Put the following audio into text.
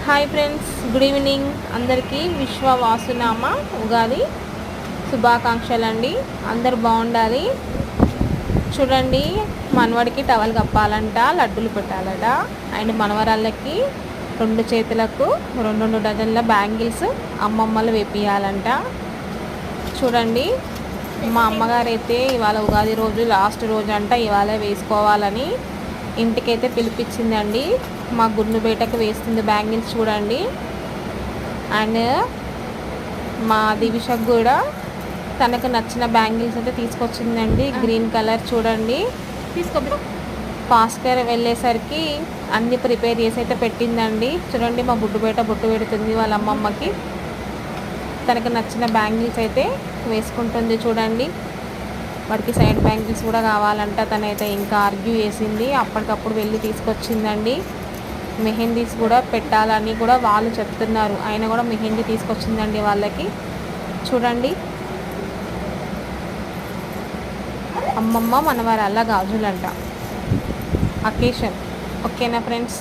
Hi friends, good evening అందరికీ. విశ్వవాసునామ ఉగాది శుభాకాంక్షలు అండి. అందరు బాగుండాలి. చూడండి, మనవడికి టవల్ కప్పాలంట, లడ్డూలు పెట్టాలట. అండ్ మనవరాళ్ళకి 2 చేతులకు 2 డజన్ల బ్యాంగిల్స్ అమ్మమ్మలు వేపియాలంట. చూడండి, మా అమ్మగారు అయితే ఇవాళ ఉగాది రోజు లాస్ట్ రోజు అంట, ఇవాళ వేసుకోవాలని ఇంటికైతే పిలిపించిందండి. మా గుండుబేటకు వేస్తుంది బ్యాంగిల్స్ చూడండి. అండ్ మా దివిషకు కూడా తనకు నచ్చిన బ్యాంగిల్స్ అయితే తీసుకొచ్చిందండి. గ్రీన్ కలర్ చూడండి. పాస్కర్ వెళ్ళేసరికి అన్ని ప్రిపేర్ చేసి అయితే పెట్టిందండి. చూడండి, మా గుడ్డుబేట బొట్టు పెడుతుంది వాళ్ళ అమ్మమ్మకి. తనకు నచ్చిన బ్యాంగిల్స్ అయితే వేసుకుంటుంది చూడండి. వాడికి సైడ్ బ్యాంగిల్స్ కూడా కావాలంట. తనైతే ఇంకా ఆర్గ్యూ చేసింది. అప్పటికప్పుడు వెళ్ళి తీసుకొచ్చిందండి. మెహందీస్ కూడా పెట్టాలని కూడా వాళ్ళు చెప్తున్నారు. ఆయన కూడా మెహందీ తీసుకొచ్చిందండి వాళ్ళకి. చూడండి, అమ్మమ్మ మనవారు అలా గాజులంట. అకేషన్ ఓకేనా ఫ్రెండ్స్.